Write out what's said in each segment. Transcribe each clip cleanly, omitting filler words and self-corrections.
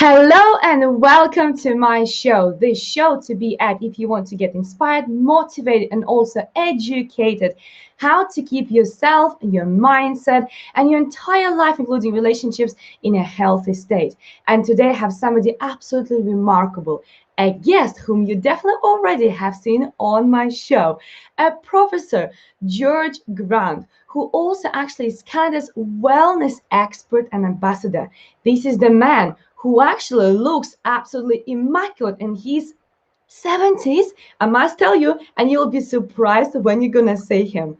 Hello and welcome to my show. This show to be at if you want to get inspired, motivated, and also educated. How to keep yourself, your mindset, and your entire life, including relationships, in a healthy state. And today I have somebody absolutely remarkable, a guest whom you definitely already have seen on my show, a Professor George Grant, who also actually is Canada's wellness expert and ambassador. This is the man who actually looks absolutely immaculate in his 70s, I must tell you, and you'll be surprised when you're gonna see him.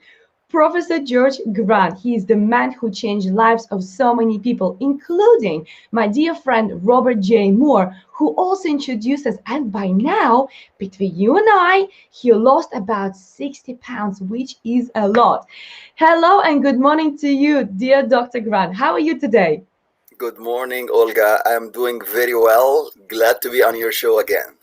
Professor George Grant, he is the man who changed lives of so many people, including my dear friend Robert J. Moore, who also introduced us. And by now, between you and I, he lost about 60 pounds, which is a lot. Hello and good morning to you, dear Dr. Grant. How are you today? Good morning, Olga. I'm doing very well. Glad to be on your show again.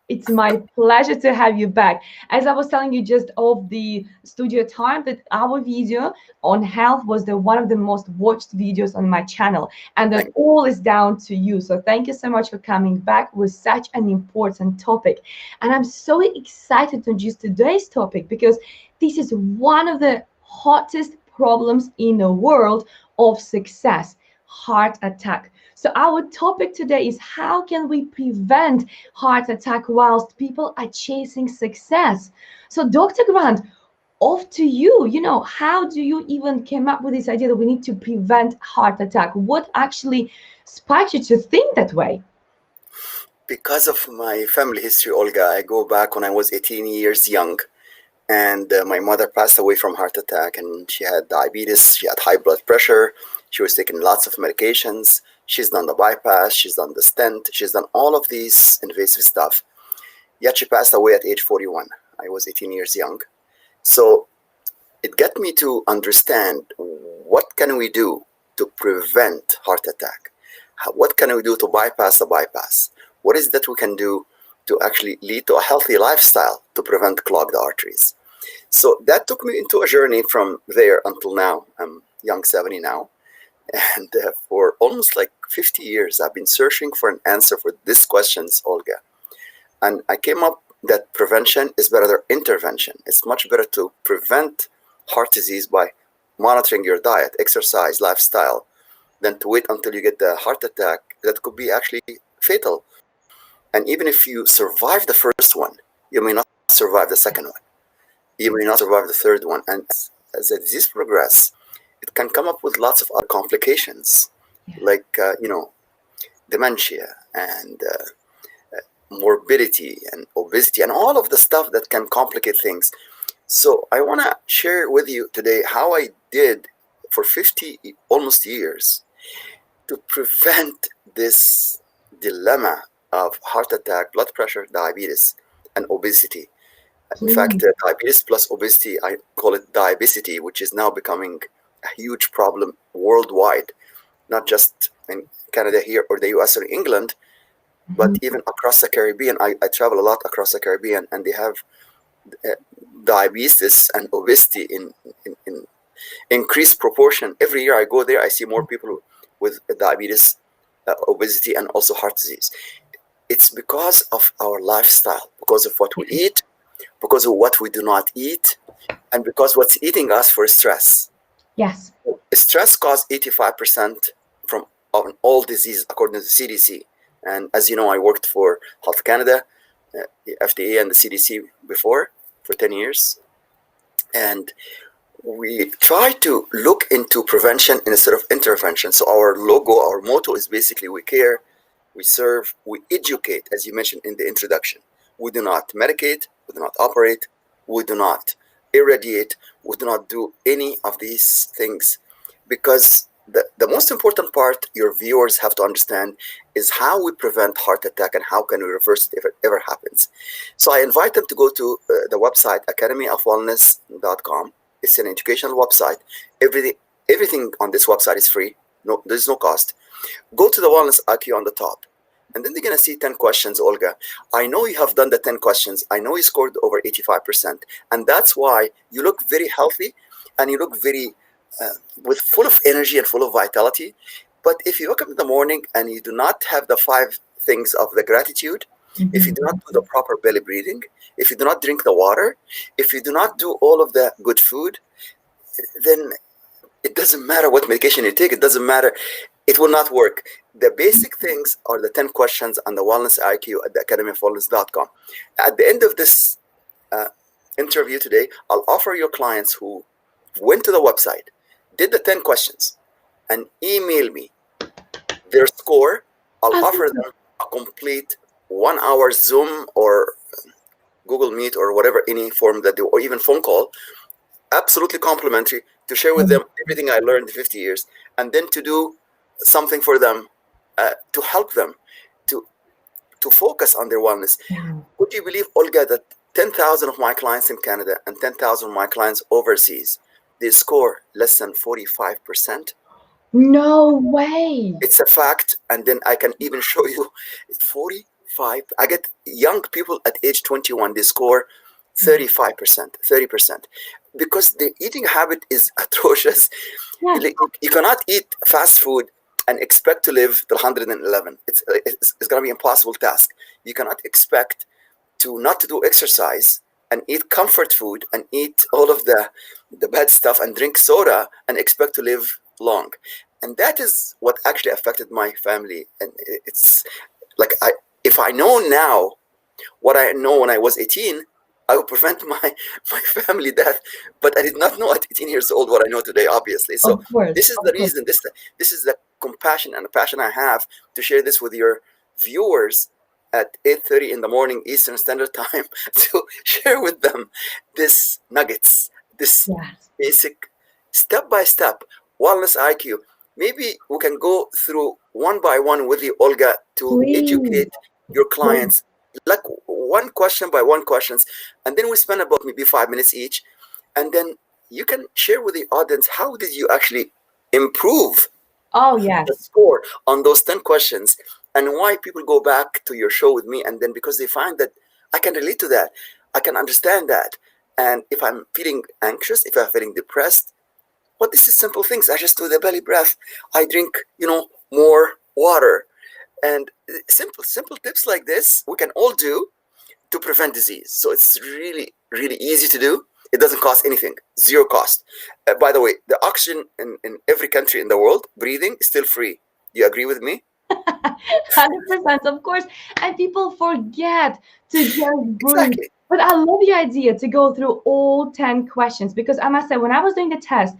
It's my pleasure to have you back. As I was telling you just off the studio time, that our video on health was one of the most watched videos on my channel, and that all is down to you. So thank you so much for coming back with such an important topic. And I'm so excited to introduce today's topic because this is one of the hottest problems in the world of success: heart attack. So our topic today is how can we prevent heart attack whilst people are chasing success? So Dr. Grant, off to you. How do you even came up with this idea that we need to prevent heart attack? What actually sparked you to think that way? Because of my family history, Olga, I go back when I was 18 years young, and my mother passed away from heart attack, and she had diabetes, she had high blood pressure, she was taking lots of medications. She's done the bypass, she's done the stent, she's done all of these invasive stuff. Yet she passed away at age 41. I was 18 years young. So it got me to understand, what can we do to prevent heart attack? What can we do to bypass the bypass? What is that we can do to actually lead to a healthy lifestyle to prevent clogged arteries? So that took me into a journey from there until now. I'm young, 70 now. And for almost like 50 years, I've been searching for an answer for these questions, Olga. And I came up that prevention is better than intervention. It's much better to prevent heart disease by monitoring your diet, exercise, lifestyle, than to wait until you get the heart attack that could be actually fatal. And even if you survive the first one, you may not survive the second one. You may not survive the third one. And as the disease progresses, it can come up with lots of other complications, like, dementia and morbidity and obesity and all of the stuff that can complicate things. So I want to share with you today how I did for 50 almost years to prevent this dilemma of heart attack, blood pressure, diabetes, and obesity. In fact, diabetes plus obesity, I call it diabesity, which is now becoming a huge problem worldwide, not just in Canada here or the US or England, but even across the Caribbean. I travel a lot across the Caribbean, and they have diabetes and obesity in increased proportion. Every year I go there, I see more people with diabetes, obesity, and also heart disease. It's because of our lifestyle, because of what we eat, because of what we do not eat, and because what's eating us for stress. Yes. Stress causes 85% from all diseases, according to the CDC. And as you know, I worked for Health Canada, the FDA, and the CDC before for 10 years. And we try to look into prevention instead of intervention. So our logo, our motto is basically we care, we serve, we educate, as you mentioned in the introduction. We do not medicate, we do not operate, we do not irradiate, we do not do any of these things, because the most important part your viewers have to understand is how we prevent heart attack and how can we reverse it if it ever happens. So I invite them to go to the website academyofwellness.com. It's an educational website. Everything on this website is free. No, there's no cost. Go to the Wellness IQ on the top, and then they're going to see 10 questions, Olga. I know you have done the 10 questions. I know you scored over 85%. And that's why you look very healthy and you look very full of energy and full of vitality. But if you wake up in the morning and you do not have the 5 things of the gratitude, if you do not do the proper belly breathing, if you do not drink the water, if you do not do all of the good food, then it doesn't matter what medication you take. It doesn't matter. It will not work. The basic things are the 10 questions on the Wellness IQ at the academyofwellness.com. At the end of this interview today, I'll offer your clients who went to the website, did the 10 questions, and email me their score. I'll offer them a complete 1 hour Zoom or Google Meet or whatever, any form that they, or even phone call, absolutely complimentary, to share with them everything I learned in 50 years, and then to do something for them to help them to focus on their wellness. Would you believe, Olga, that 10,000 of my clients in Canada and 10,000 of my clients overseas, they score less than 45%? No way. It's a fact. And then I can even show you 45. I get young people at age 21, they score 35%, 30%, because the eating habit is atrocious. You cannot eat fast food and expect to live till 111. It's going to be an impossible task. You cannot expect to not to do exercise and eat comfort food and eat all of the bad stuff and drink soda and expect to live long. And that is what actually affected my family. And it's like, if I know now what I know when I was 18, I would prevent my family death. But I did not know at 18 years old what I know today, obviously. So this is the reason, this is the compassion and the passion I have to share this with your viewers at 8:30 in the morning Eastern Standard Time, to share with them this nuggets, this basic step-by-step wellness IQ. Maybe we can go through one by one with you, Olga, to educate your clients, like one question by one questions, and then we spend about maybe 5 minutes each, and then you can share with the audience, how did you actually improve the score on those 10 questions, and why people go back to your show with me, and then because they find that I can relate to that, I can understand that, and if I'm feeling anxious, if I'm feeling depressed, well, this is simple things. I just do the belly breath. I drink, more water. And simple tips like this, we can all do to prevent disease. So it's really, really easy to do. It doesn't cost anything, zero cost. By the way, the oxygen in every country in the world, breathing, is still free. Do you agree with me? 100%, of course. And people forget to just breathe. Exactly. But I love the idea to go through all 10 questions, because I must say, when I was doing the test,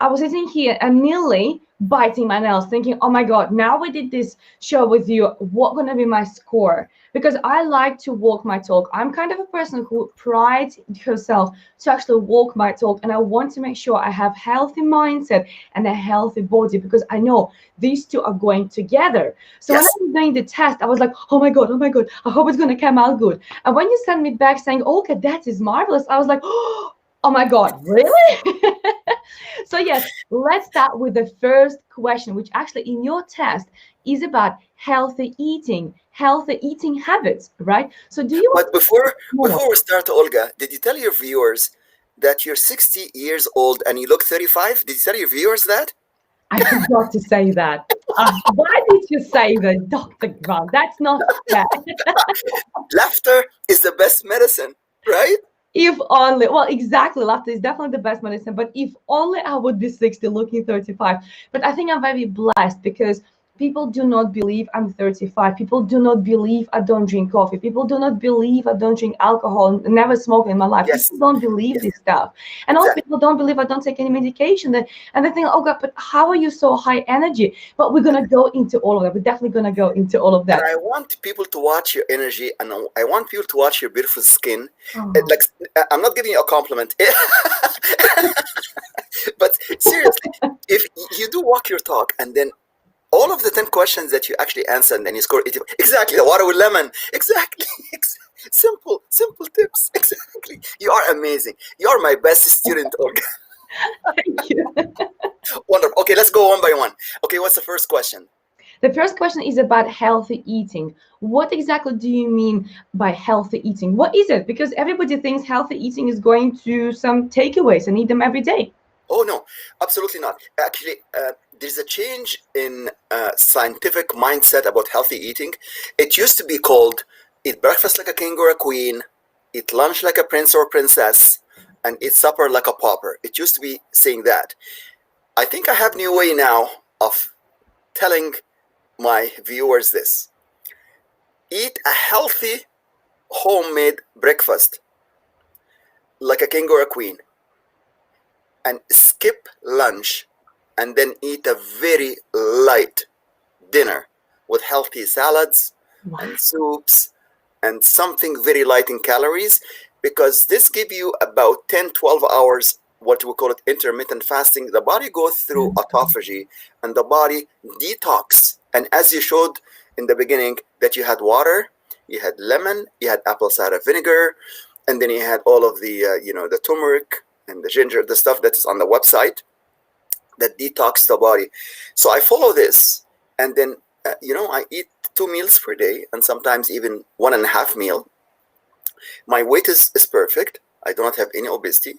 I was sitting here and nearly biting my nails, thinking, oh my God, now we did this show with you, what gonna be my score? Because I like to walk my talk. I'm kind of a person who prides herself to actually walk my talk, and I want to make sure I have healthy mindset and a healthy body, because I know these two are going together. So when I was doing the test, I was like, oh my God, I hope it's gonna come out good. And when you sent me back saying, okay, that is marvelous, I was like, oh my God, really? So yes, let's start with the first question, which actually in your test is about healthy eating habits, right? So do you... But before we start, Olga, did you tell your viewers that you're 60 years old and you look 35? Did you tell your viewers that? I forgot to say that. Why did you say that, Dr. Grant? That's not fair. Laughter is the best medicine, right? If only, well, exactly, laughter is definitely the best medicine, but if only I would be 60 looking 35. But I think I'm very blessed, because people do not believe I'm 35. People do not believe I don't drink coffee. People do not believe I don't drink alcohol, never smoke in my life. People don't believe this stuff. And also people don't believe I don't take any medication. And they think, oh God, but how are you so high energy? But we're going to go into all of that. We're definitely going to go into all of that. And I want people to watch your energy, and I want people to watch your beautiful skin. Like, I'm not giving you a compliment. But seriously, if you do walk your talk, and then all of the 10 questions that you actually answered, and then you score 80. Exactly, the water with lemon. Exactly. Simple tips. Exactly. You are amazing. You are my best student, Olga. Thank you. Wonderful. Okay, let's go one by one. Okay, what's the first question? The first question is about healthy eating. What exactly do you mean by healthy eating? What is it? Because everybody thinks healthy eating is going to some takeaways and eat them every day. Oh, no, absolutely not. Actually, there's a change in scientific mindset about healthy eating. It used to be called eat breakfast like a king or a queen, eat lunch like a prince or princess, and eat supper like a pauper. It used to be saying that. I think I have a new way now of telling my viewers this. Eat a healthy homemade breakfast like a king or a queen, and skip lunch, and then eat a very light dinner with healthy salads and soups and something very light in calories, because this give you about 10-12 hours, what we call it intermittent fasting. The body goes through autophagy and the body detox. And as you showed in the beginning, that you had water, you had lemon, you had apple cider vinegar, and then you had all of the the turmeric and the ginger, the stuff that is on the website that detox the body. So I follow this, and then I eat 2 meals per day, and sometimes even 1.5 meal. My weight is perfect. I do not have any obesity,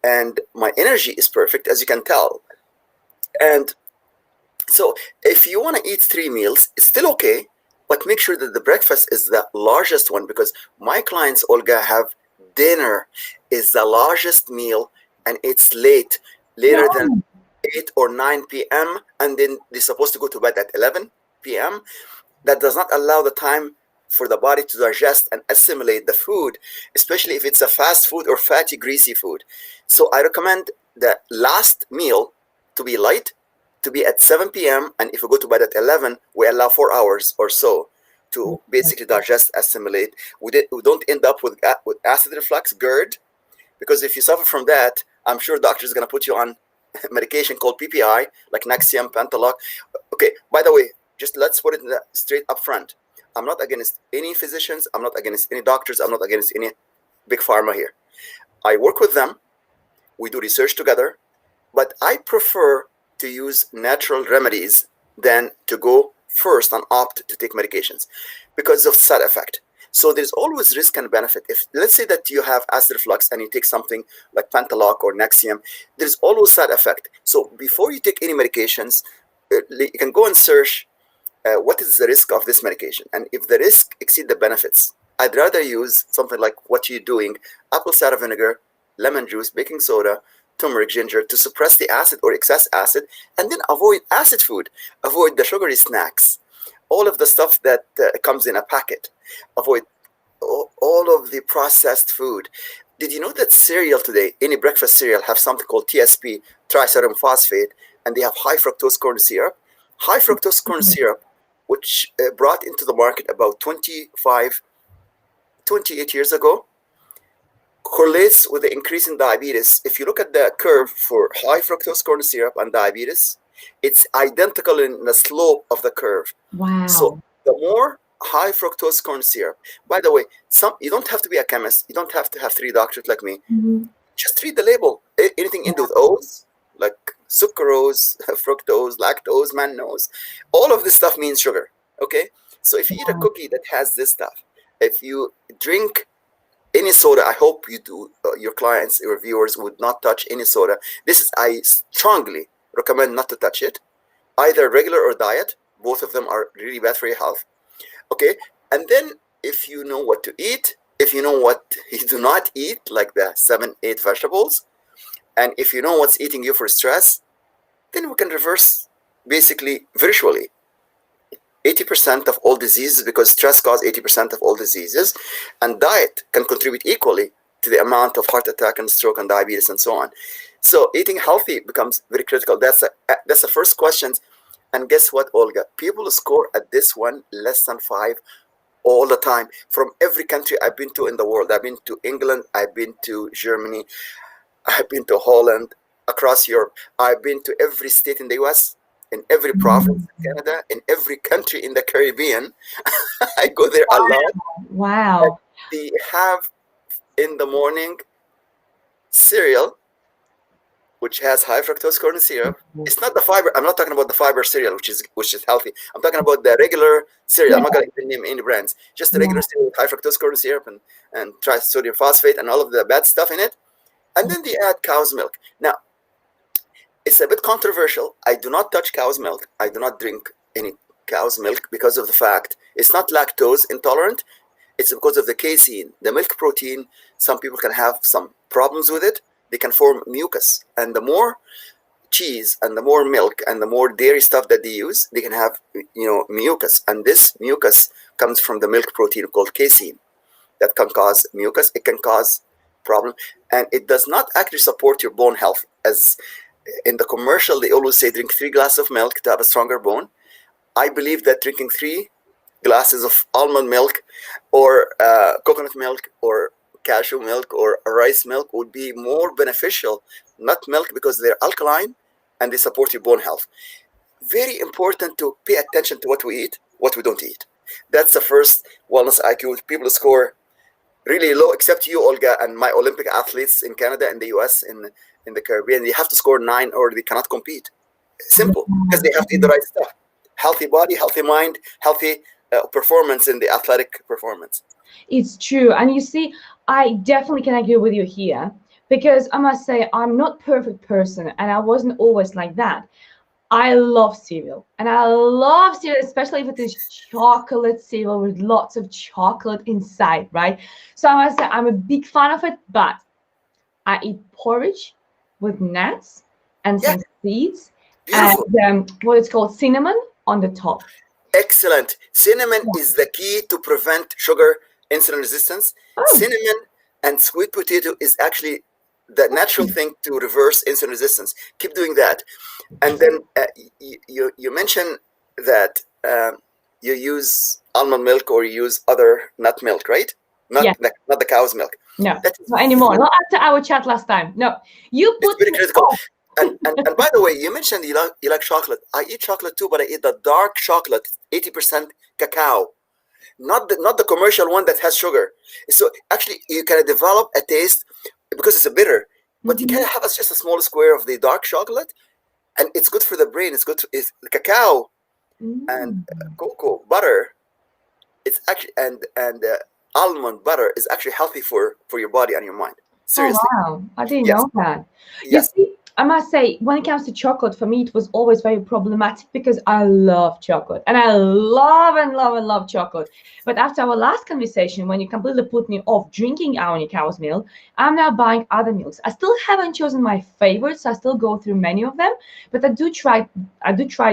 and my energy is perfect, as you can tell. And so if you want to eat 3 meals, it's still okay, but make sure that the breakfast is the largest one, because my clients, Olga, have dinner is the largest meal, and it's later than 8 or 9 p.m., and then they're supposed to go to bed at 11 p.m. That does not allow the time for the body to digest and assimilate the food, especially if it's a fast food or fatty, greasy food. So I recommend the last meal to be light, to be at 7 p.m. And if we go to bed at 11, we allow 4 hours or so to basically digest, assimilate. We don't end up with acid reflux, GERD, because if you suffer from that, I'm sure doctors are going to put you on medication called PPI, like Nexium, Pentaloc. Okay, by the way, just let's put it straight up front. I'm not against any physicians. I'm not against any doctors. I'm not against any big pharma here. I work with them. We do research together. But I prefer to use natural remedies than to go first and opt to take medications because of side effect. So there's always risk and benefit. If let's say that you have acid reflux and you take something like Pentaloc or Nexium, there's always side effect. So before you take any medications, you can go and search what is the risk of this medication, and if the risk exceeds the benefits, I'd rather use something like what you're doing: apple cider vinegar, lemon juice, baking soda, turmeric, ginger, to suppress the acid or excess acid, and then avoid acid food, avoid the sugary snacks, all of the stuff that comes in a packet, avoid all of the processed food. Did you know that cereal today, any breakfast cereal, have something called TSP, trisodium phosphate, and they have high fructose corn syrup? High fructose corn syrup, which brought into the market about 28 years ago, correlates with the increase in diabetes. If you look at the curve for high fructose corn syrup and diabetes, it's identical in the slope of the curve. Wow. So the more high fructose corn syrup, by the way, you don't have to be a chemist. You don't have to have 3 doctors like me. Just read the label. Anything ending with O's, like sucrose, fructose, lactose, mannose, all of this stuff means sugar. Okay, so if you eat a cookie that has this stuff, if you drink any soda, I hope you do. Your clients, your viewers would not touch any soda. I strongly recommend not to touch it, either regular or diet. Both of them are really bad for your health. Okay, and then if you know what to eat, if you know what you do not eat, like the 7-8 vegetables, and if you know what's eating you for stress, then we can reverse basically virtually 80% of all diseases, because stress causes 80% of all diseases, and diet can contribute equally to the amount of heart attack and stroke and diabetes and so on. So eating healthy becomes very critical. That's the first question. And guess what, Olga? People score at this one less than 5 all the time, from every country I've been to in the world. I've been to England, I've been to Germany, I've been to Holland, across Europe. I've been to every state in the US, in every province in Canada, in every country in the Caribbean. I go there a lot. Wow. They have in the morning cereal, which has high fructose corn syrup. It's not the fiber. I'm not talking about the fiber cereal, which is healthy. I'm talking about the regular cereal. I'm not going to name any brands. Just the regular cereal with high fructose corn syrup and trisodium phosphate and all of the bad stuff in it. And then they add cow's milk. Now, It's a bit controversial. I do not touch cow's milk. I do not drink any cow's milk because of the fact it's not lactose intolerant. It's because of the casein, the milk protein. Some people can have some problems with it. They can form mucus. And the more cheese and the more milk and the more dairy stuff that they use, they can have, mucus. And this mucus comes from the milk protein called casein. That can cause mucus. It can cause problem. And it does not actually support your bone health. As in the commercial, they always say drink 3 glasses of milk to have a stronger bone. I believe that drinking 3 glasses of almond milk or coconut milk or cashew milk or rice milk would be more beneficial. Nut milk, because they're alkaline and they support your bone health. Very important to pay attention to what we eat, what we don't eat. That's the first wellness IQ. People score really low, except you, Olga, and my Olympic athletes in Canada and the US, in the Caribbean. They have to score 9 or they cannot compete. Simple, because they have to eat the right stuff. Healthy body, healthy mind, healthy performance in the athletic performance. It's true. And you see, I definitely can agree with you here, because I must say I'm not a perfect person and I wasn't always like that. I love cereal, and I love cereal, especially if it is chocolate cereal with lots of chocolate inside, right? So I must say I'm a big fan of it, but I eat porridge with nuts and some seeds. Beautiful. And what it's called, cinnamon on the top. Excellent. Cinnamon is the key to prevent sugar insulin resistance. Cinnamon and sweet potato is actually the natural thing to reverse insulin resistance. Keep doing that. And then you mentioned that you use almond milk or you use other nut milk, right? Not the cow's milk. No, not anymore. Not after our chat last time. No, you put it's very critical. And by the way, you mentioned you like chocolate. I eat chocolate too, but I eat the dark chocolate, 80% cacao, not the commercial one that has sugar. So actually, you can develop a taste because it's a bitter, but you can have just a small square of the dark chocolate, and it's good for the brain. It's good. It's cacao and cocoa butter. It's actually and almond butter is actually healthy for your body and your mind. Seriously. Oh, wow. I didn't know that. Yes. You see, I must say, when it comes to chocolate, for me, it was always very problematic because I love chocolate and I love and love and love chocolate. But after our last conversation, when you completely put me off drinking our cow's milk, I'm now buying other milks. I still haven't chosen my favorites. I still go through many of them, but I do try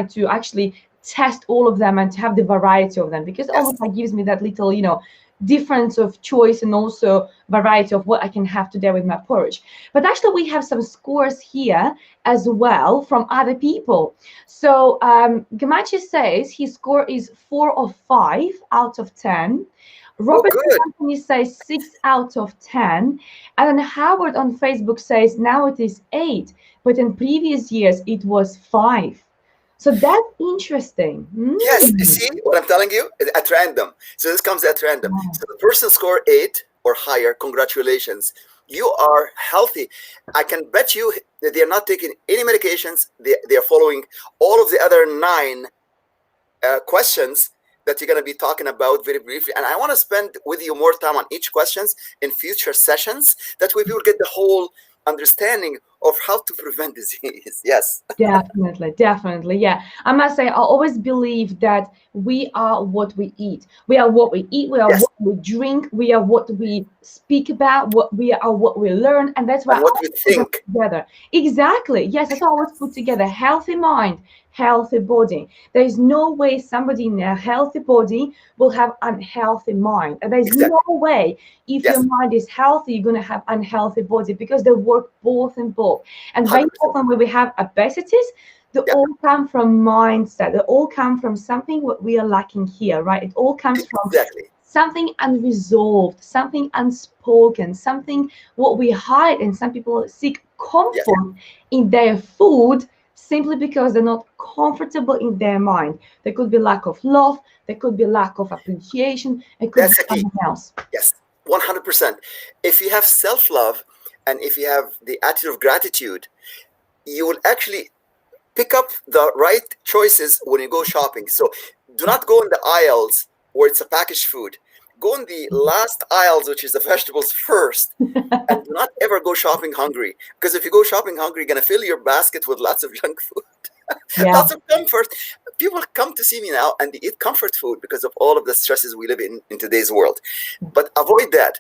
to actually test all of them and to have the variety of them, because it almost like gives me that little, difference of choice and also variety of what I can have today with my porridge. But actually we have some scores here as well from other people. So Gamachi says his score is 4 or 5 out of 10. Robert Anthony says 6 out of 10. And then Howard on Facebook says now it is 8, but in previous years it was 5. So that's interesting. Yes, you see what I'm telling you? At random. So this comes at random. So the person score 8 or higher, congratulations. You are healthy. I can bet you that they are not taking any medications. They are following all of the other 9 questions that you're going to be talking about very briefly. And I want to spend with you more time on each questions in future sessions. That way people get the whole understanding of how to prevent disease. Yes. Definitely. Yeah. I must say, I always believe that we are what we eat. We are what we eat. We are what we drink. We are what we speak about. We are what we learn. And that's why and what we think together. Exactly. Yes. That's how I always put together healthy mind, healthy body. There is no way somebody in a healthy body will have unhealthy mind. And there's no way if your mind is healthy, you're going to have unhealthy body, because they work both and both. And very often when we have obesities, they all come from mindset. They all come from something what we are lacking here, right? It all comes from something unresolved, something unspoken, something what we hide. And some people seek comfort in their food simply because they're not comfortable in their mind. There could be lack of love. There could be lack of appreciation. It could be something else. Yes, 100%. If you have self-love and if you have the attitude of gratitude, you will actually pick up the right choices when you go shopping. So do not go in the aisles where it's a packaged food. go in the last aisles, which is the vegetables first, and do not ever go shopping hungry. Because if you go shopping hungry, you're gonna fill your basket with lots of junk food, Yeah. lots of comfort. People come to see me now and they eat comfort food because of all of the stresses we live in today's world. But avoid that.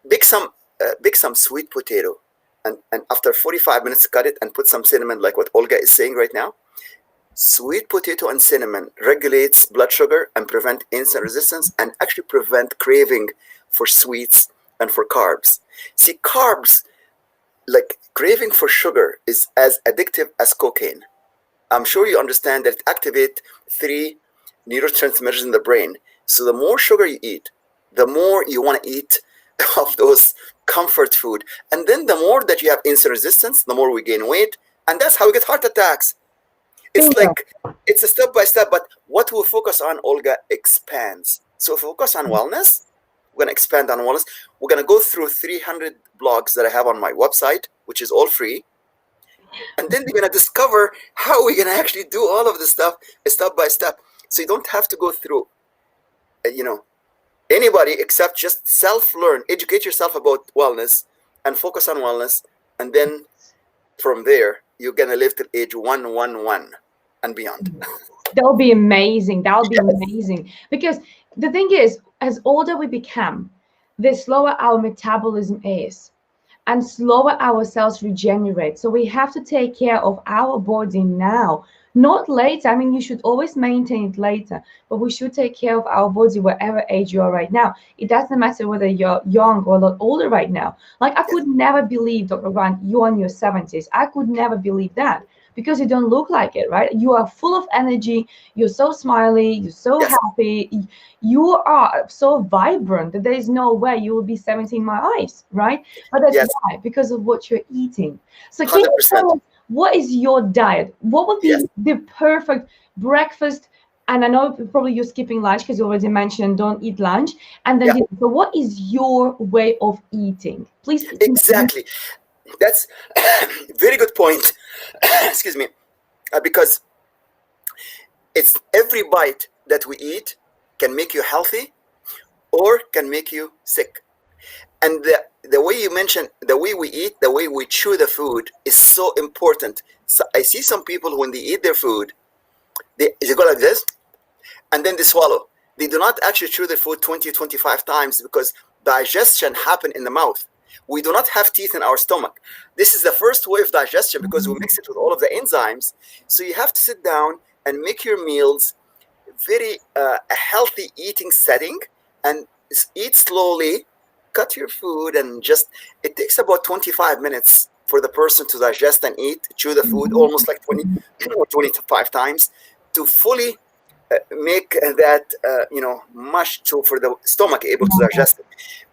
Bake some sweet potato, and after 45 minutes, cut it and put some cinnamon, like what Olga is saying right now. Sweet potato and cinnamon regulates blood sugar and prevent insulin resistance, and actually prevent craving for sweets and for carbs. See, carbs, like craving for sugar, is as addictive as cocaine. I'm sure you understand that it activates 3 neurotransmitters in the brain. So the more sugar you eat, the more you want to eat of those comfort food. And then the more that you have insulin resistance, the more we gain weight. And that's how we get heart attacks. It's like, it's a step by step, but what we focus on, Olga, expands. So if we focus on wellness, we're going to expand on wellness. We're going to go through 300 blogs that I have on my website, which is all free. And then we're going to discover how we're going to actually do all of this stuff step by step. So you don't have to go through, anybody, except just self-learn, educate yourself about wellness and focus on wellness. And then from there, you're going to live till age 111 and beyond. That'll be amazing. That'll be amazing. Because the thing is, as older we become, the slower our metabolism is, and slower our cells regenerate. So we have to take care of our body now, not later. I mean, you should always maintain it later, but we should take care of our body whatever age you are right now. It doesn't matter whether you're young or a lot older right now. Like, I could never believe, Dr. Grant, you're in your 70s. I could never believe that, because you don't look like it, right? You are full of energy. You're so smiley. You're so happy. You are so vibrant that there is no way you will be 70 in my eyes, right? But that's why, because of what you're eating. So can you tell us, what is your diet? What would be the perfect breakfast? And I know probably you're skipping lunch because you already mentioned don't eat lunch. And then, so what is your way of eating? Please. Exactly. That's a very good point. Excuse me. Because it's every bite that we eat can make you healthy or can make you sick. And the way you mentioned, the way we eat, the way we chew the food is so important. So I see some people, when they eat their food, they go like this, and then they swallow. They do not actually chew their food 20, 25 times, because digestion happens in the mouth. We do not have teeth in our stomach. This is the first way of digestion, because we mix it with all of the enzymes. So you have to sit down and make your meals very a healthy eating setting, and eat slowly, cut your food, and it takes about 25 minutes for the person to digest and chew the food, almost like 20 or 25 times, to fully make that, mush for the stomach able to digest it.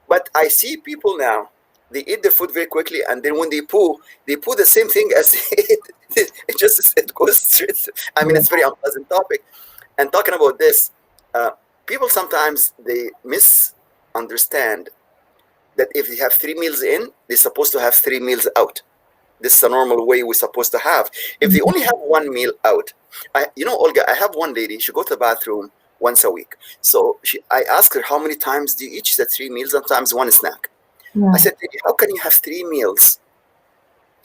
But I see people now, they eat their food very quickly, and then when they poo the same thing as they ate. It goes straight. I mean, it's a very unpleasant topic. And talking about this, people sometimes, they misunderstand that if they have 3 meals in, they're supposed to have 3 meals out. This is a normal way we're supposed to have. If they only have 1 meal out, Olga, I have one lady, she goes to the bathroom once a week. So I asked her, how many times do you eat? She said 3 meals, sometimes 1 snack. Yeah. I said, how can you have 3 meals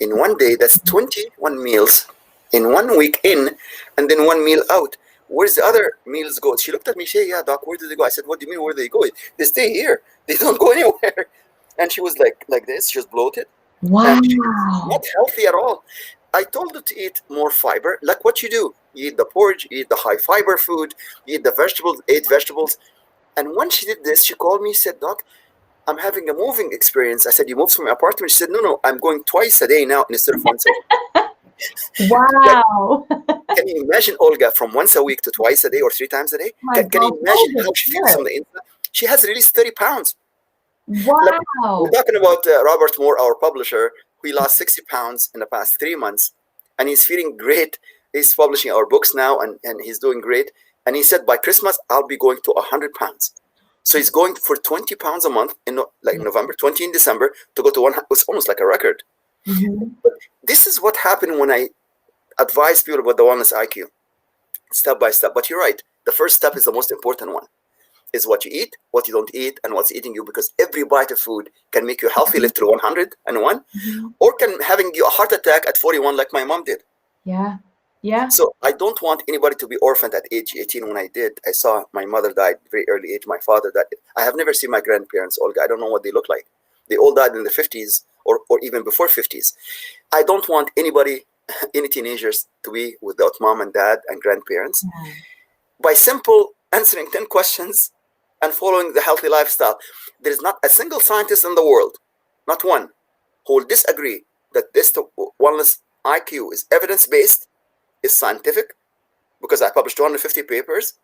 in one day? That's 21 meals in 1 week in, and then 1 meal out. Where's the other meals go? She looked at me, she said, yeah, doc, where do they go? I said, what do you mean, where do they go? They stay here. They don't go anywhere. And she was like this. She was bloated. Wow. And she was not healthy at all. I told her to eat more fiber, like what you do. You eat the porridge, you eat the high fiber food, you eat the vegetables, 8 vegetables. And when she did this, she called me, said, doc, I'm having a moving experience. I said, you moved from your apartment? She said, no, I'm going twice a day now instead of once a week. Wow. Can you imagine, Olga, from once a week to twice a day or 3 times a day? Can you imagine how she feels on the inside? She has released 30 pounds. Wow. We're talking about Robert Moore, our publisher. He lost 60 pounds in the past 3 months, and he's feeling great. He's publishing our books now, and he's doing great. And he said, by Christmas, I'll be going to 100 pounds. So he's going for 20 pounds a month in November, 20 in December, to go to 100. It's almost like a record. Mm-hmm. But this is what happened when I advise people about the wellness IQ, step by step. But you're right. The first step is the most important one. is what you eat, what you don't eat, and what's eating you, because every bite of food can make you healthy, live till 101, or can having you a heart attack at 41 like my mom did. Yeah. Yeah. So I don't want anybody to be orphaned at age 18. When I did, I saw my mother died very early age. My father died. I have never seen my grandparents, Olga. I don't know what they look like. They all died in the 50s or even before 50s. I don't want anybody, any teenagers, to be without mom and dad and grandparents. Yeah. By simple answering 10 questions and following the healthy lifestyle. There is not a single scientist in the world, not one, who will disagree that this wellness IQ is evidence-based, is scientific, because I published 250 papers.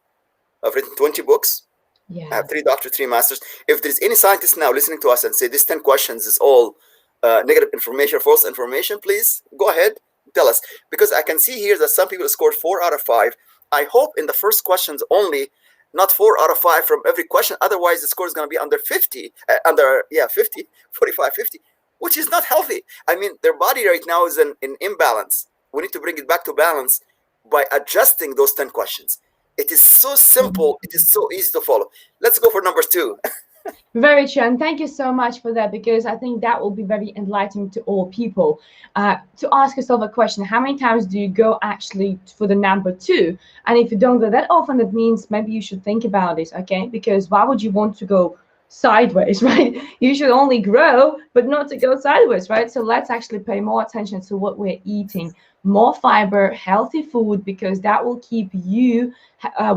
I've written 20 books. Yeah. I have 3 doctorates, 3 masters. If there's any scientist now listening to us and say this 10 questions is all negative information, false information, please go ahead, tell us. Because I can see here that some people scored 4 out of 5. I hope in the first questions only, not 4 out of 5 from every question. Otherwise, the score is going to be under 50, 50, 45, 50, which is not healthy. I mean, their body right now is in imbalance. We need to bring it back to balance by adjusting those 10 questions. It is so simple. It is so easy to follow. Let's go for number 2. Very true, and thank you so much for that, because I think that will be very enlightening to all people. To ask yourself a question: how many times do you go actually for the number 2? And if you don't go that often, that means maybe you should think about it, okay? Because why would you want to go sideways, right? You should only grow, but not to go sideways, right? So let's actually pay more attention to what we're eating, more fiber, healthy food, because that will keep you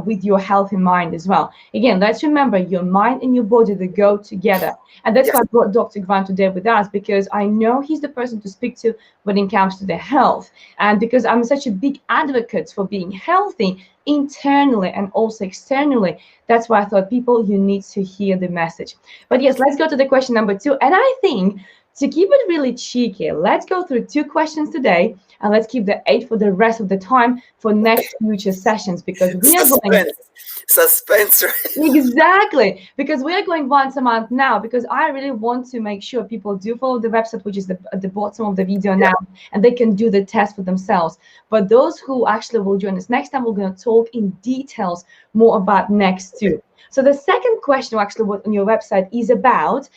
with your healthy mind as well. Again, let's remember, your mind and your body, they go together. And that's Yes. why I brought Dr. Grant today with us, because I know he's the person to speak to when it comes to the health. And because I'm such a big advocate for being healthy internally and also externally, that's why I thought, people, you need to hear the message. But yes, let's go to the question number 2. And I think, to keep it really cheeky, let's go through 2 questions today, and let's keep the 8 for the rest of the time for next future sessions, because we are going suspense. exactly, because we are going once a month now, because I really want to make sure people do follow the website, which is at the bottom of the video now, and they can do the test for themselves. But those who actually will join us next time, we're going to talk in details more about next 2. So the second question actually on your website is about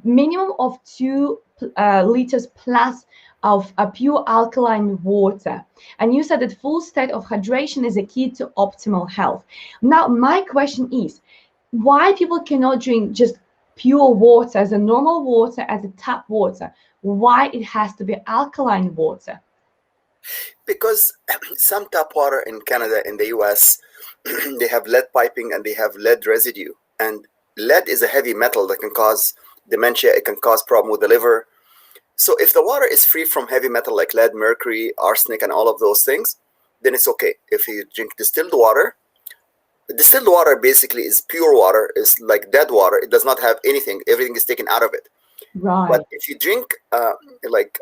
minimum of 2 liters plus of a pure alkaline water. And you said that full state of hydration is a key to optimal health. Now, my question is, why people cannot drink just pure water, as a normal water, as a tap water? Why it has to be alkaline water? Because some tap water in Canada, in the US, they have lead piping and they have lead residue. And lead is a heavy metal that can cause dementia. It can cause problem with the liver. So if the water is free from heavy metal like lead, mercury, arsenic, and all of those things, then it's okay. If you drink distilled water basically is pure water, is like dead water. It does not have anything. Everything is taken out of it. Right. But if you drink like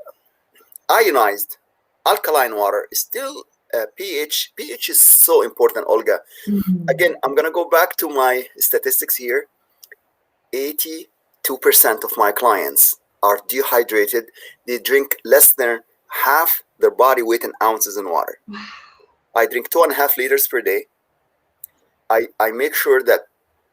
ionized alkaline water, is still pH. pH is so important, Olga. Again, I'm going to go back to my statistics here. 82% of my clients are dehydrated. They drink less than half their body weight in ounces in water. I drink 2.5 liters per day. I make sure that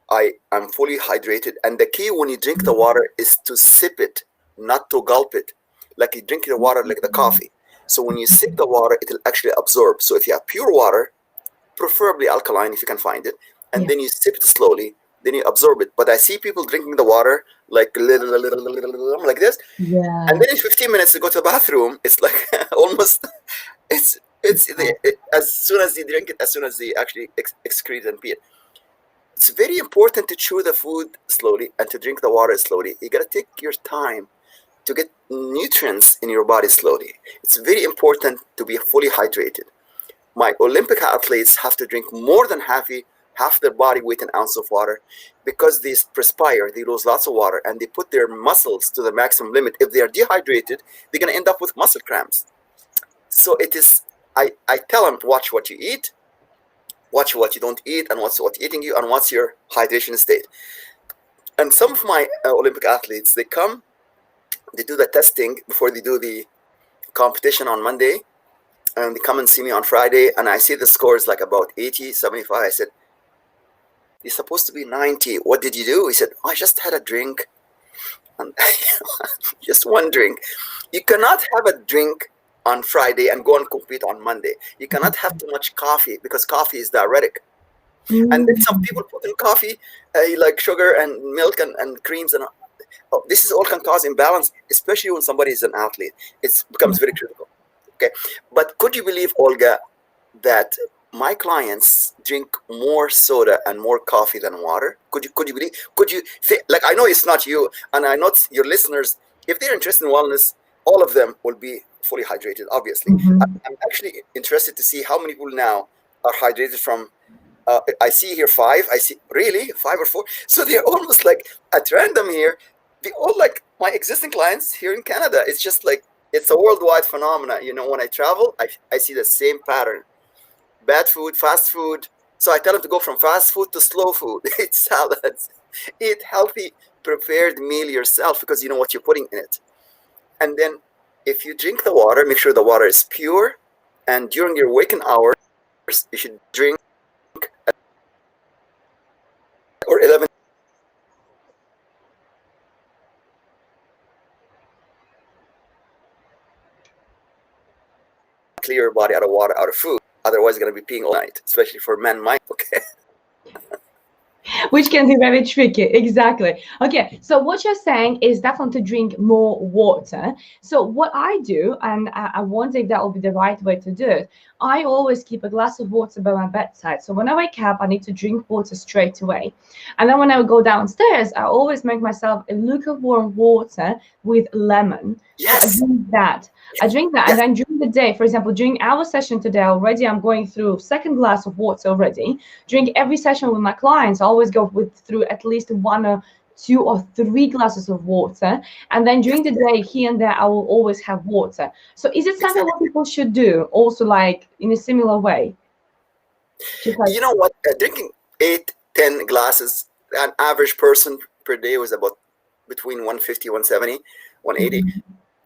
I'm fully hydrated. And the key when you drink the water is to sip it, not to gulp it. Like you drink the water like the coffee. So when you sip the water, it will actually absorb. So if you have pure water, preferably alkaline if you can find it, and then you sip it slowly, then you absorb it. But I see people drinking the water like like this, and then in 15 minutes they go to the bathroom. It's like almost as soon as they drink it, as soon as they actually excrete and pee it. It's very important to chew the food slowly and to drink the water slowly. You gotta take your time to get nutrients in your body slowly. It's very important to be fully hydrated. My Olympic athletes have to drink more than half their body weight in ounce of water, because they perspire, they lose lots of water, and they put their muscles to the maximum limit. If they are dehydrated, they're going to end up with muscle cramps. So it is, I tell them, watch what you eat, watch what you don't eat, and what's eating you, and what's your hydration state. And some of my Olympic athletes, they come, they do the testing before they do the competition on Monday, and they come and see me on Friday, and I see the scores like about 80, 75. I said, You're supposed to be 90. What did you do? He said, I just had a drink. And just one drink. You cannot have a drink on Friday and go and compete on Monday. You cannot have too much coffee because coffee is diuretic. And then some people put in coffee like sugar and milk and creams, and this is all can cause imbalance, especially when somebody is an athlete. It becomes very critical. Okay, but could you believe, Olga, that my clients drink more soda and more coffee than water? Could you believe? Could you think, like, I know it's not you, and I know your listeners, if they're interested in wellness, all of them will be fully hydrated, obviously. I'm actually interested to see how many people now are hydrated from, I see here 5, I see, really, 5 or 4? So they're almost like at random here. They all like my existing clients here in Canada. It's just like, it's a worldwide phenomena. You know, when I travel, I see the same pattern. Bad food, fast food. So I tell them to go from fast food to slow food. Eat salads. Eat healthy, prepared meal yourself because you know what you're putting in it. And then if you drink the water, make sure the water is pure. And during your waking hours, you should drink or 11. Clear your body out of water, out of food. Otherwise, you're going to be peeing all night, especially for men. Okay. Which can be very tricky. Exactly. Okay, so what you're saying is definitely to drink more water. So what I do, and I wonder if that will be the right way to do it, I always keep a glass of water by my bedside. So when I wake up, I need to drink water straight away. And then when I go downstairs, I always make myself a lukewarm water with lemon. Yes. So I drink that. Yes. And then during the day, for example, during our session today already, I'm going through second glass of water already. During every session with my clients, I always go through at least 1 or 2 or 3 glasses of water. And then during the day, here and there, I will always have water. So is it something what people should do also, like in a similar way? You know what? Drinking 8, 10 glasses, an average person per day was about between 150, 170, 180.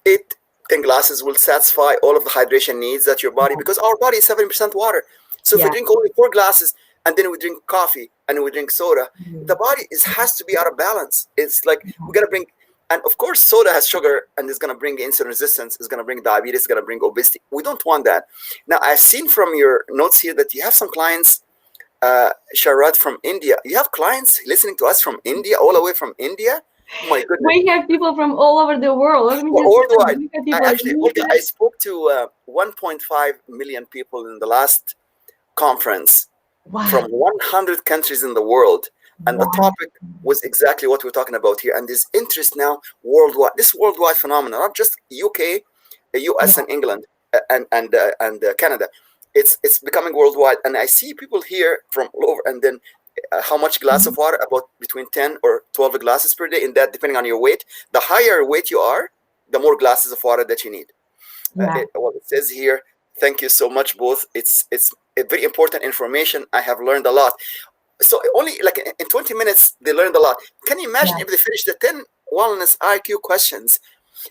8, 10 glasses will satisfy all of the hydration needs that your body, because our body is 70% water. So if we drink only 4 glasses and then we drink coffee and we drink soda, the body has to be out of balance. It's like we got to bring, and of course, soda has sugar and it's going to bring insulin resistance, it's going to bring diabetes, it's going to bring obesity. We don't want that. Now, I've seen from your notes here that you have some clients, Sharat, from India. You have clients listening to us from India, all the way from India? Oh my goodness. We have people from all over the world. Worldwide. I spoke to 1.5 million people in the last conference from 100 countries in the world. And the topic was exactly what we're talking about here. And there's interest now worldwide. This worldwide phenomenon, not just UK, US and England and Canada. It's becoming worldwide. And I see people here from all over. And then how much glass of water? About between 10 or 12 glasses per day. In that, depending on your weight. The higher weight you are, the more glasses of water that you need. It says here, thank you so much, both. It's a very important information. I have learned a lot. So only like in 20 minutes, they learned a lot. Can you imagine if they finish the 10 wellness IQ questions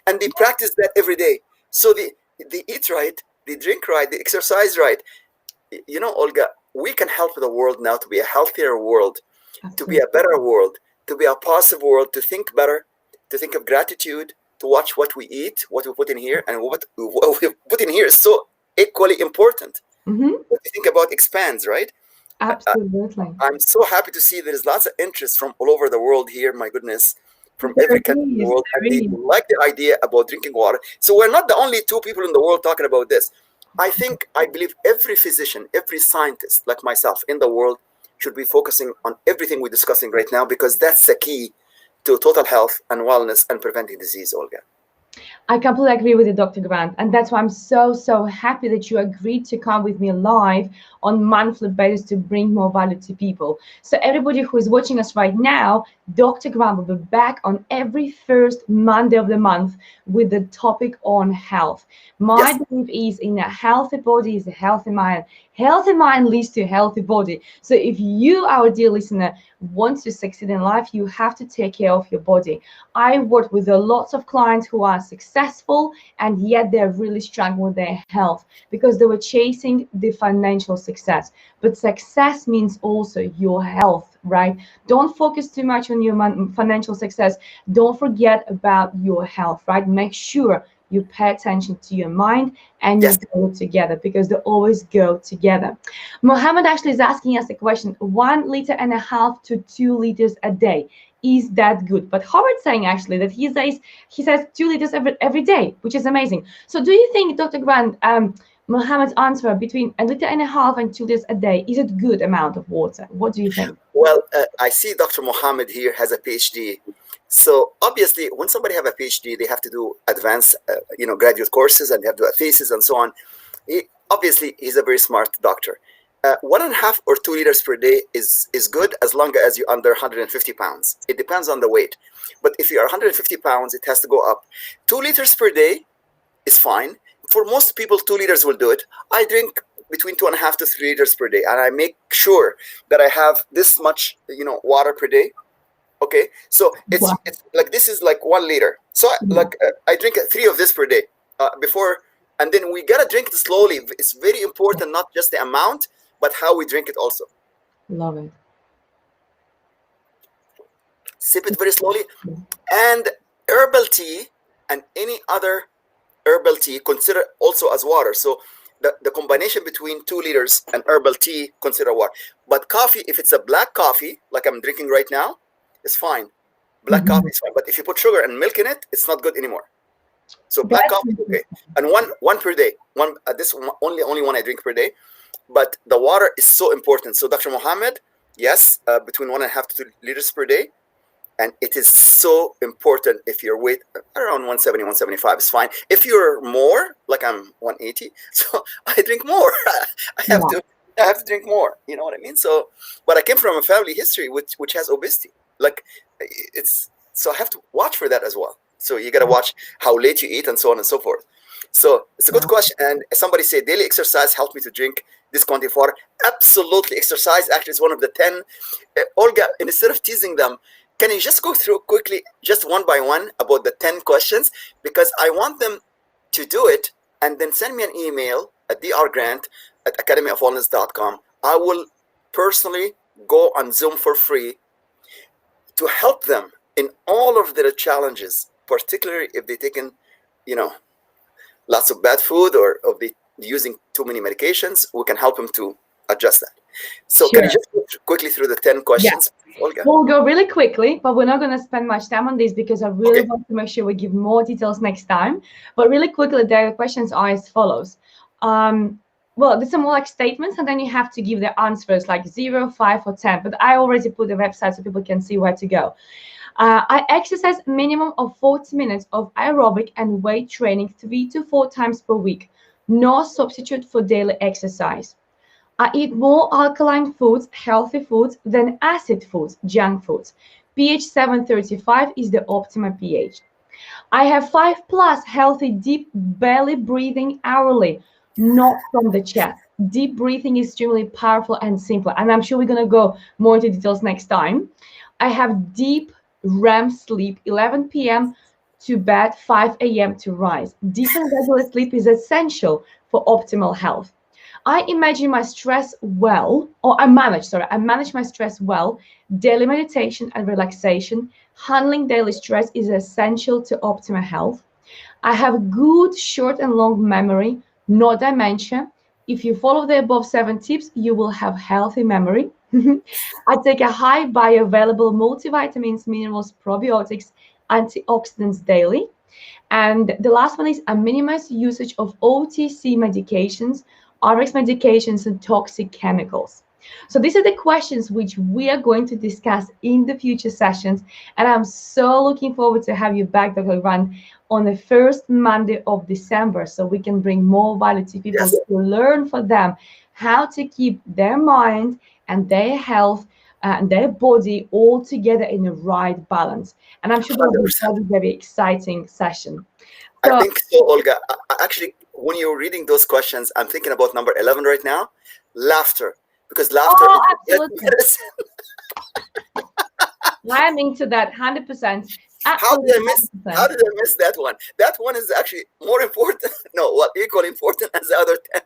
and they practice that every day? So they eat right, they drink right, they exercise right. You know, Olga, we can help the world now to be a healthier world, to be a better world, to be a positive world, to think better, to think of gratitude, to watch what we eat, what we put in here, and what we put in here is so equally important. What you think about expands, right? Absolutely. I'm so happy to see there's lots of interest from all over the world here. My goodness, from every country in the world. And they like the idea about drinking water. So we're not the only 2 people in the world talking about this. I believe every physician, every scientist like myself in the world should be focusing on everything we're discussing right now, because that's the key to total health and wellness and preventing disease, Olga. I completely agree with you, Dr. Grant. And that's why I'm so happy that you agreed to come with me live on monthly basis to bring more value to people. So everybody who is watching us right now, Dr. Grant will be back on every first Monday of the month with the topic on health. My belief is in a healthy body is a healthy mind. Healthy mind leads to a healthy body. So if you, our dear listener, want to succeed in life, you have to take care of your body. I work with lots of clients who are successful, and yet they're really struggling with their health because they were chasing the financial success. But success means also your health, right? Don't focus too much on your financial success. Don't forget about your health, right? Make sure you pay attention to your mind and your Yes. goal together, because they always go together. Mohammed actually is asking us a question: 1.5 liters to 2 liters a day. Is that good? But Howard's saying actually that he says 2 liters every day, which is amazing. So do you think, Dr. Grant, Mohammed's answer between 1.5 liters and 2 liters a day, is it good amount of water? What do you think? Well, I see Dr. Mohammed here has a PhD. So obviously, when somebody have a PhD, they have to do advanced, graduate courses, and they have to do a thesis and so on. Obviously, he's a very smart doctor. 1.5 or 2 liters per day is good as long as you're under 150 pounds. It depends on the weight. But if you are 150 pounds, it has to go up. 2 liters per day is fine. For most people, 2 liters will do it. I drink between 2.5 to 3 liters per day, and I make sure that I have this much, water per day. Okay, so it's like, this is like 1 liter. So I drink 3 of this per day before, and then we gotta drink it slowly. It's very important, not just the amount, but how we drink it also. Love it. Sip it very slowly. And herbal tea and any other herbal tea, consider also as water. So the combination between 2 liters and herbal tea, consider water. But coffee, if it's a black coffee, like I'm drinking right now, it's fine. Black coffee is fine. But if you put sugar and milk in it, it's not good anymore. So black coffee, okay. And one per day. This only one I drink per day. But the water is so important. So Dr. Mohammed, yes, between 1.5 to 2 liters per day. And it is so important. If your weight around 170, 175 is fine. If you're more, like I'm 180, so I drink more. I have to drink more. You know what I mean? So, but I came from a family history which has obesity. Like, so I have to watch for that as well. So you gotta watch how late you eat and so on and so forth. So it's a good question. And somebody said daily exercise helped me to drink this quantity of water. Absolutely, exercise actually is one of the 10. Olga, instead of teasing them, can you just go through quickly, just one by one, about the 10 questions? Because I want them to do it and then send me an email at drgrant@academyofwellness.com. I will personally go on Zoom for free to help them in all of their challenges, particularly if they've taken, lots of bad food or if they're using too many medications. We can help them to adjust that. So Can you just go quickly through the 10 questions, Olga? We'll go really quickly, but we're not going to spend much time on this because I really want to make sure we give more details next time. But really quickly, the questions are as follows. Well, there's some more like statements, and then you have to give the answers like 0, 5, or 10. But I already put the website so people can see where to go. I exercise minimum of 40 minutes of aerobic and weight training 3 to 4 times per week. No substitute for daily exercise. I eat more alkaline foods, healthy foods, than acid foods, junk foods. pH 735 is the optimal pH. I have 5+ healthy deep belly breathing hourly, not from the chest. Deep breathing is extremely powerful and simple, and I'm sure we're going to go more into details next time. I have deep REM sleep, 11 p.m. to bed, 5 a.m. to rise. Deep and regular sleep is essential for optimal health. I manage my stress well. I manage my stress well. Daily meditation and relaxation. Handling daily stress is essential to optimal health. I have good short and long memory, no dementia. If you follow the above 7 tips, you will have healthy memory. I take a high bioavailable multivitamins, minerals, probiotics, antioxidants daily. And the last one is a minimized usage of OTC medications, RX medications, and toxic chemicals. So these are the questions which we are going to discuss in the future sessions. And I'm so looking forward to have you back, Dr. Grant, on the first Monday of December, so we can bring more value to people to learn for them how to keep their mind and their health and their body all together in the right balance. And I'm sure that will be a very, very exciting session. I think so, Olga. Actually, when you're reading those questions, I'm thinking about number 11 right now, laughter. Because laughter is medicine. I'm into that 100%. How did Absolutely, I miss? How 100%. did I miss that one? That one is actually more important. No, well, equally important as the other 10.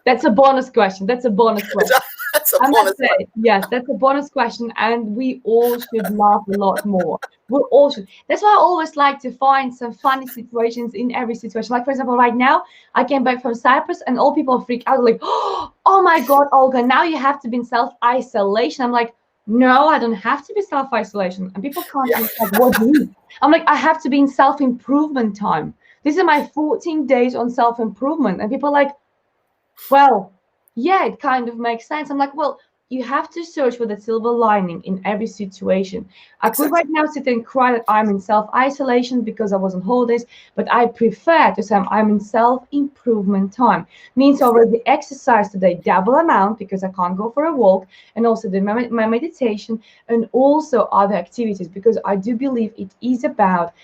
That's a bonus question. That's a bonus question. That's a I bonus must one. say, yes, that's a bonus question, and we all should laugh a lot more. We all should. That's why I always like to find some funny situations in every situation. Like, for example, right now, I came back from Cyprus, and all people freak out, like, oh my God, Olga, now you have to be in self-isolation. I'm like, no, I don't have to be self-isolation. And people can't Yeah, understand what do you mean. I'm like, I have to be in self-improvement time. This is my 14 days on self-improvement. And people are like, well, yeah, it kind of makes sense. I'm like, well, you have to search for the silver lining in every situation. I could exactly. right now sit and cry that I'm in self-isolation because I was on holidays, but I prefer to say I'm in self-improvement time. Means I already exercise today double amount because I can't go for a walk, and also do my meditation and also other activities, because I do believe it is about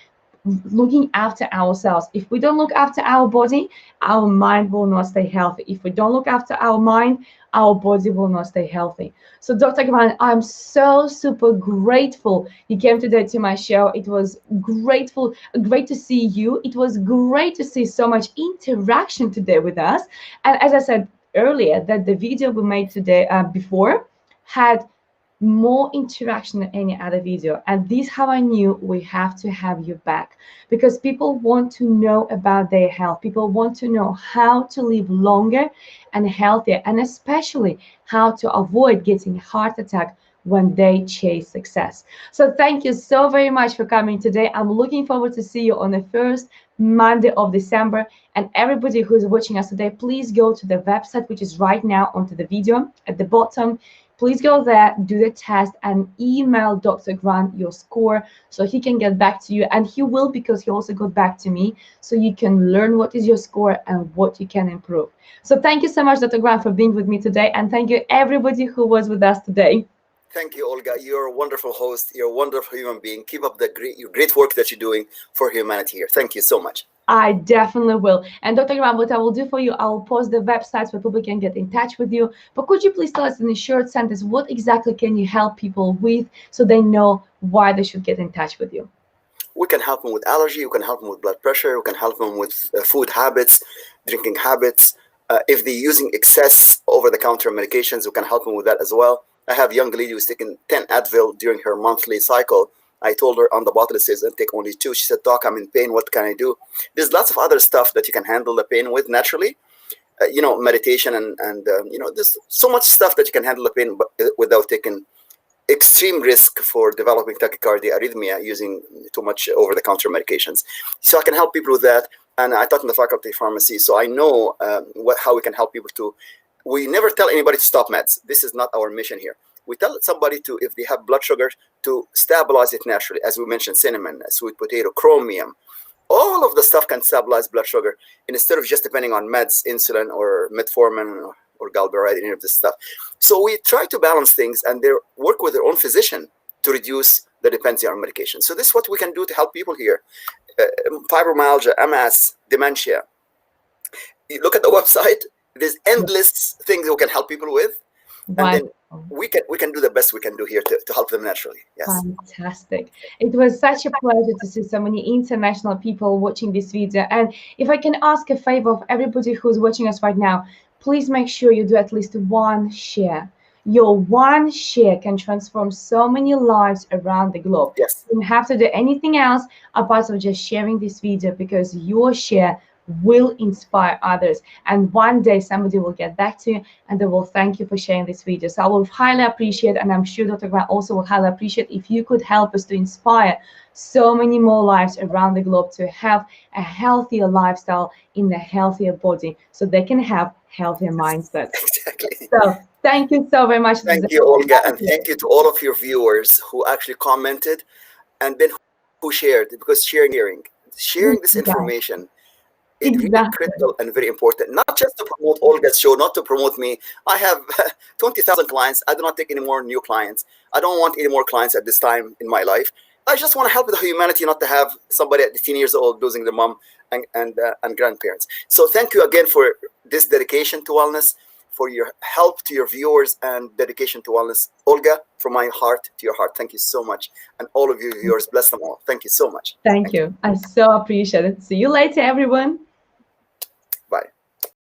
looking after ourselves. If we don't look after our body, our mind will not stay healthy. If we don't look after our mind, our body will not stay healthy. So Dr. Gavan, I'm so super grateful you came today to my show. It was great to see you. It was great to see so much interaction today with us. And as I said earlier, that the video we made today before had more interaction than any other video, and this how I knew we have to have you back, because people want to know about their health. People want to know how to live longer and healthier, and especially how to avoid getting heart attack when they chase success. So thank you so very much for coming today. I'm looking forward to see you on the first Monday of December. And everybody who's watching us today, please go to the website, which is right now onto the video at the bottom. Please go there, do the test, and email Dr. Grant your score so he can get back to you. And he will, because he also got back to me, so you can learn what is your score and what you can improve. So thank you so much, Dr. Grant, for being with me today. And thank you, everybody who was with us today. Thank you, Olga. You're a wonderful host. You're a wonderful human being. Keep up the great work that you're doing for humanity here. Thank you so much. I definitely will. And Dr. Graham, what I will do for you, I will post the websites where people can get in touch with you. But could you please tell us in a short sentence, what exactly can you help people with so they know why they should get in touch with you? We can help them with allergy. We can help them with blood pressure. We can help them with food habits, drinking habits. If they're using excess over-the-counter medications, we can help them with that as well. I have a young lady who's taking 10 Advil during her monthly cycle. I told her on the bottle it says, "And take only 2." She said, "Doc, I'm in pain. What can I do?" There's lots of other stuff that you can handle the pain with naturally. Meditation and there's so much stuff that you can handle the pain without taking extreme risk for developing tachycardia, arrhythmia, using too much over-the-counter medications. So I can help people with that. And I taught in the faculty of pharmacy, so I know how we can help people to. We never tell anybody to stop meds. This is not our mission here. We tell somebody to, if they have blood sugar, to stabilize it naturally. As we mentioned, cinnamon, sweet potato, chromium, all of the stuff can stabilize blood sugar instead of just depending on meds, insulin or metformin or galberide, any of this stuff. So we try to balance things, and they work with their own physician to reduce the dependency on medication. So this is what we can do to help people here. Fibromyalgia, MS, dementia. You look at the website, there's endless things we can help people with. And then we can do the best we can do here to help them naturally. Yes. Fantastic. It was such a pleasure to see so many international people watching this video. And if I can ask a favor of everybody who's watching us right now, please make sure you do at least one share. Your one share can transform so many lives around the globe. Yes. You don't have to do anything else apart from just sharing this video, because your share will inspire others, and one day somebody will get back to you and they will thank you for sharing this video. So I will highly appreciate, and I'm sure Dr. Grant also will highly appreciate, if you could help us to inspire so many more lives around the globe to have a healthier lifestyle in a healthier body, so they can have healthier mindset. Exactly. So thank you so very much. Thank you, Olga, and thank you to all of your viewers who actually commented and then who shared, because sharing this information is really critical and very important, not just to promote Olga's show, not to promote me. I have 20,000 clients. I do not take any more new clients. I don't want any more clients at this time in my life. I just want to help the humanity, not to have somebody at 18 years old losing their mom and grandparents. So thank you again for this dedication to wellness, for your help to your viewers and dedication to wellness. Olga, from my heart to your heart, thank you so much. And all of you viewers, bless them all. Thank you so much. Thank you. I so appreciate it. See you later, everyone.